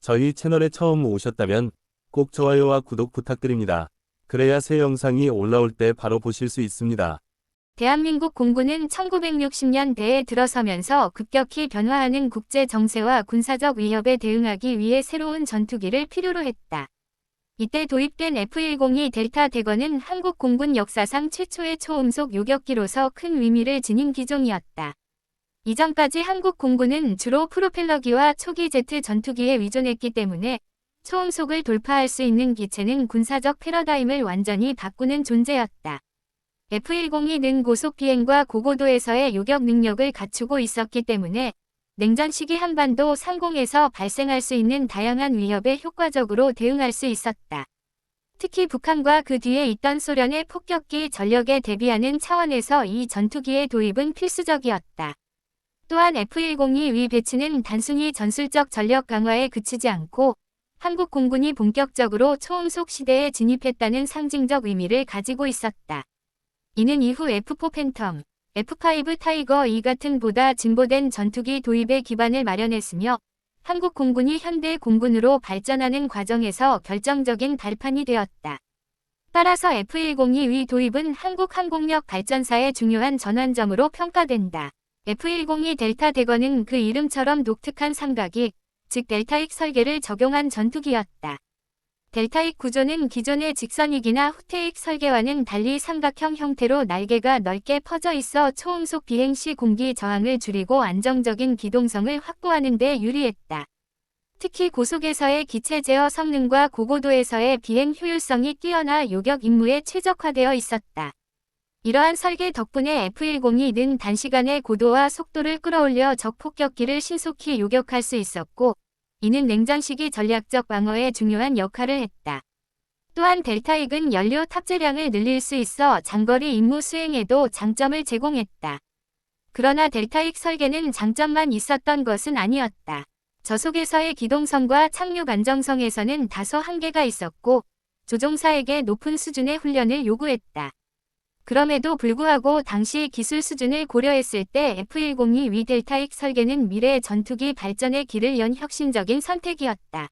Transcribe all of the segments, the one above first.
저희 채널에 처음 오셨다면 꼭 좋아요와 구독 부탁드립니다. 그래야 새 영상이 올라올 때 바로 보실 수 있습니다. 대한민국 공군은 1960년대에 들어서면서 급격히 변화하는 국제 정세와 군사적 위협에 대응하기 위해 새로운 전투기를 필요로 했다. 이때 도입된 F-102 델타 대거는 한국 공군 역사상 최초의 초음속 요격기로서 큰 의미를 지닌 기종이었다. 이전까지 한국 공군은 주로 프로펠러기와 초기 제트 전투기에 의존했기 때문에 초음속을 돌파할 수 있는 기체는 군사적 패러다임을 완전히 바꾸는 존재였다. F-102는 고속 비행과 고고도에서의 요격 능력을 갖추고 있었기 때문에 냉전 시기 한반도 상공에서 발생할 수 있는 다양한 위협에 효과적으로 대응할 수 있었다. 특히 북한과 그 뒤에 있던 소련의 폭격기 전력에 대비하는 차원에서 이 전투기의 도입은 필수적이었다. 또한 F-102 위 배치는 단순히 전술적 전력 강화에 그치지 않고 한국 공군이 본격적으로 초음속 시대에 진입했다는 상징적 의미를 가지고 있었다. 이는 이후 F4 팬텀, F5 타이거 이 같은 보다 진보된 전투기 도입에 기반을 마련했으며 한국 공군이 현대 공군으로 발전하는 과정에서 결정적인 발판이 되었다. 따라서 F-102 위 도입은 한국 항공력 발전사의 중요한 전환점으로 평가된다. F-102 델타 대거는 그 이름처럼 독특한 삼각이, 즉 델타익 설계를 적용한 전투기였다. 델타익 구조는 기존의 직선익이나 후퇴익 설계와는 달리 삼각형 형태로 날개가 넓게 퍼져 있어 초음속 비행 시 공기 저항을 줄이고 안정적인 기동성을 확보하는 데 유리했다. 특히 고속에서의 기체 제어 성능과 고고도에서의 비행 효율성이 뛰어나 요격 임무에 최적화되어 있었다. 이러한 설계 덕분에 F-102는 단시간에 고도와 속도를 끌어올려 적 폭격기를 신속히 요격할 수 있었고, 이는 냉전 시기 전략적 방어에 중요한 역할을 했다. 또한 델타익은 연료 탑재량을 늘릴 수 있어 장거리 임무 수행에도 장점을 제공했다. 그러나 델타익 설계는 장점만 있었던 것은 아니었다. 저속에서의 기동성과 착륙 안정성에서는 다소 한계가 있었고, 조종사에게 높은 수준의 훈련을 요구했다. 그럼에도 불구하고 당시 기술 수준을 고려했을 때 F-102 위 델타익 설계는 미래 전투기 발전의 길을 연 혁신적인 선택이었다.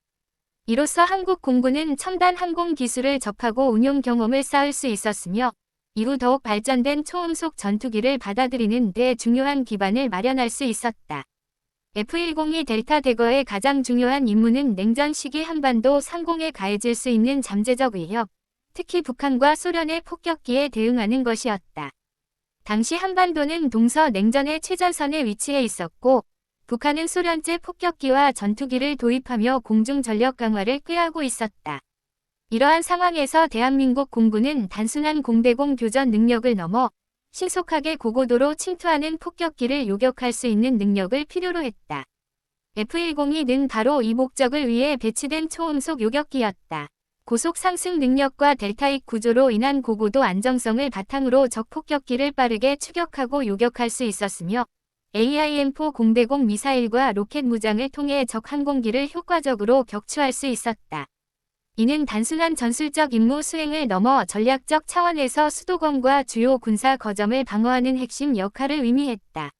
이로써 한국 공군은 첨단 항공 기술을 접하고 운용 경험을 쌓을 수 있었으며 이후 더욱 발전된 초음속 전투기를 받아들이는 데 중요한 기반을 마련할 수 있었다. F-102 델타 대거의 가장 중요한 임무는 냉전 시기 한반도 상공에 가해질 수 있는 잠재적 위협, 특히 북한과 소련의 폭격기에 대응하는 것이었다. 당시 한반도는 동서냉전의 최전선에 위치해 있었고 북한은 소련제 폭격기와 전투기를 도입하며 공중전력 강화를 꾀하고 있었다. 이러한 상황에서 대한민국 공군은 단순한 공대공 교전 능력을 넘어 신속하게 고고도로 침투하는 폭격기를 요격할 수 있는 능력을 필요로 했다. F-102는 바로 이 목적을 위해 배치된 초음속 요격기였다. 고속 상승 능력과 델타익 구조로 인한 고고도 안정성을 바탕으로 적 폭격기를 빠르게 추격하고 요격할 수 있었으며 AIM-4 공대공 미사일과 로켓 무장을 통해 적 항공기를 효과적으로 격추할 수 있었다. 이는 단순한 전술적 임무 수행을 넘어 전략적 차원에서 수도권과 주요 군사 거점을 방어하는 핵심 역할을 의미했다.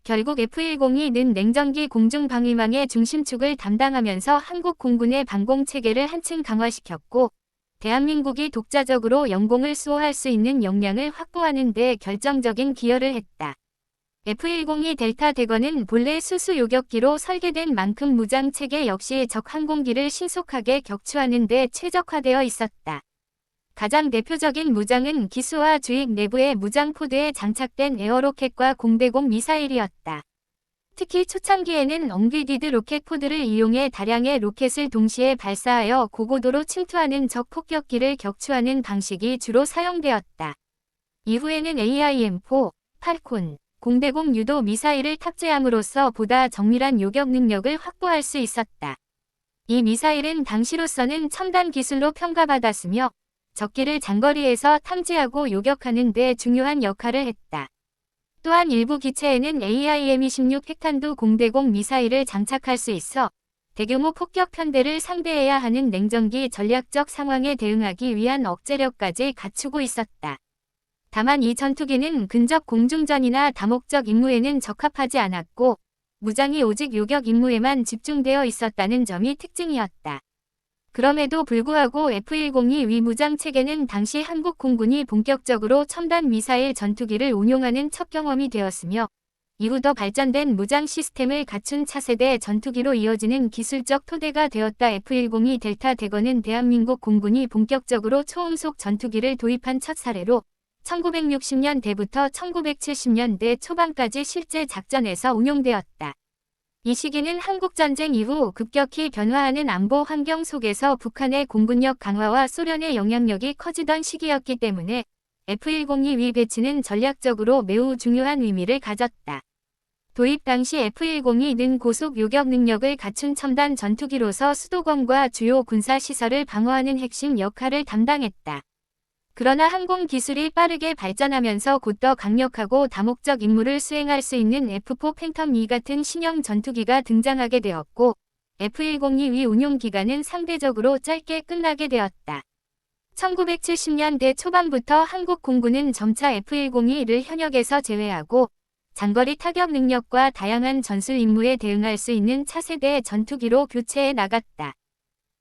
결국 F-102는 냉전기 공중방위망의 중심축을 담당하면서 한국 공군의 방공체계를 한층 강화시켰고 대한민국이 독자적으로 영공을 수호할 수 있는 역량을 확보하는 데 결정적인 기여를 했다. F-102 델타 대거는 본래 수수 요격기로 설계된 만큼 무장체계 역시 적 항공기를 신속하게 격추하는 데 최적화되어 있었다. 가장 대표적인 무장은 기수와 주익 내부의 무장 포드에 장착된 에어로켓과 공대공 미사일이었다. 특히 초창기에는 엉귀디드 로켓 포드를 이용해 다량의 로켓을 동시에 발사하여 고고도로 침투하는 적 폭격기를 격추하는 방식이 주로 사용되었다. 이후에는 AIM-4, 팔콘, 공대공 유도 미사일을 탑재함으로써 보다 정밀한 요격 능력을 확보할 수 있었다. 이 미사일은 당시로서는 첨단 기술로 평가받았으며 적기를 장거리에서 탐지하고 요격하는 데 중요한 역할을 했다. 또한 일부 기체에는 AIM-26 핵탄두 공대공 미사일을 장착할 수 있어 대규모 폭격 편대를 상대해야 하는 냉전기 전략적 상황에 대응하기 위한 억제력까지 갖추고 있었다. 다만 이 전투기는 근접 공중전이나 다목적 임무에는 적합하지 않았고 무장이 오직 요격 임무에만 집중되어 있었다는 점이 특징이었다. 그럼에도 불구하고 F-102 위무장 체계는 당시 한국 공군이 본격적으로 첨단 미사일 전투기를 운용하는 첫 경험이 되었으며 이후 더 발전된 무장 시스템을 갖춘 차세대 전투기로 이어지는 기술적 토대가 되었다. F-102 델타 대거는 대한민국 공군이 본격적으로 초음속 전투기를 도입한 첫 사례로 1960년대부터 1970년대 초반까지 실제 작전에서 운용되었다. 이 시기는 한국전쟁 이후 급격히 변화하는 안보 환경 속에서 북한의 공군력 강화와 소련의 영향력이 커지던 시기였기 때문에 F-102 위 배치는 전략적으로 매우 중요한 의미를 가졌다. 도입 당시 F-102는 고속 요격 능력을 갖춘 첨단 전투기로서 수도권과 주요 군사시설을 방어하는 핵심 역할을 담당했다. 그러나 항공 기술이 빠르게 발전하면서 곧 더 강력하고 다목적 임무를 수행할 수 있는 F4 팬텀 2 같은 신형 전투기가 등장하게 되었고 F-102 위 운용 기간은 상대적으로 짧게 끝나게 되었다. 1970년대 초반부터 한국 공군은 점차 F-102를 현역에서 제외하고 장거리 타격 능력과 다양한 전술 임무에 대응할 수 있는 차세대의 전투기로 교체해 나갔다.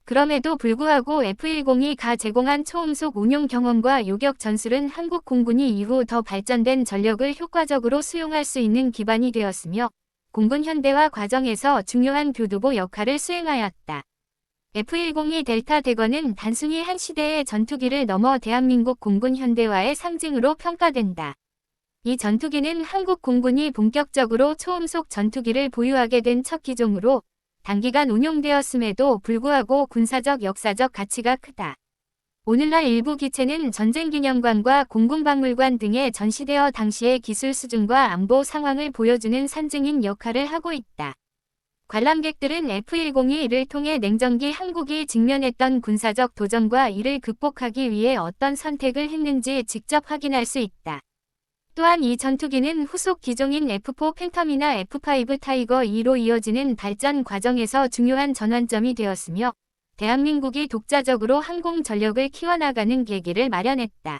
그럼에도 불구하고 F-102가 제공한 초음속 운용 경험과 요격 전술은 한국 공군이 이후 더 발전된 전력을 효과적으로 수용할 수 있는 기반이 되었으며 공군 현대화 과정에서 중요한 교두보 역할을 수행하였다. F-102 델타 대거는 단순히 한 시대의 전투기를 넘어 대한민국 공군 현대화의 상징으로 평가된다. 이 전투기는 한국 공군이 본격적으로 초음속 전투기를 보유하게 된 첫 기종으로 단기간 운용되었음에도 불구하고 군사적 역사적 가치가 크다. 오늘날 일부 기체는 전쟁기념관과 공군박물관 등에 전시되어 당시의 기술 수준과 안보 상황을 보여주는 산증인 역할을 하고 있다. 관람객들은 F-102를 통해 냉전기 한국이 직면했던 군사적 도전과 이를 극복하기 위해 어떤 선택을 했는지 직접 확인할 수 있다. 또한 이 전투기는 후속 기종인 F4 팬텀이나 F5 타이거 2로 이어지는 발전 과정에서 중요한 전환점이 되었으며 대한민국이 독자적으로 항공 전력을 키워나가는 계기를 마련했다.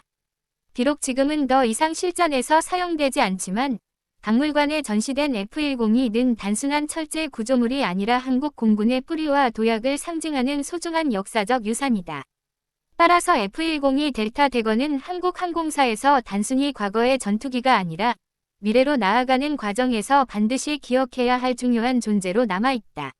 비록 지금은 더 이상 실전에서 사용되지 않지만 박물관에 전시된 F-102는 단순한 철제 구조물이 아니라 한국 공군의 뿌리와 도약을 상징하는 소중한 역사적 유산이다. 따라서 F-102 델타 대거는 한국 항공사에서 단순히 과거의 전투기가 아니라 미래로 나아가는 과정에서 반드시 기억해야 할 중요한 존재로 남아있다.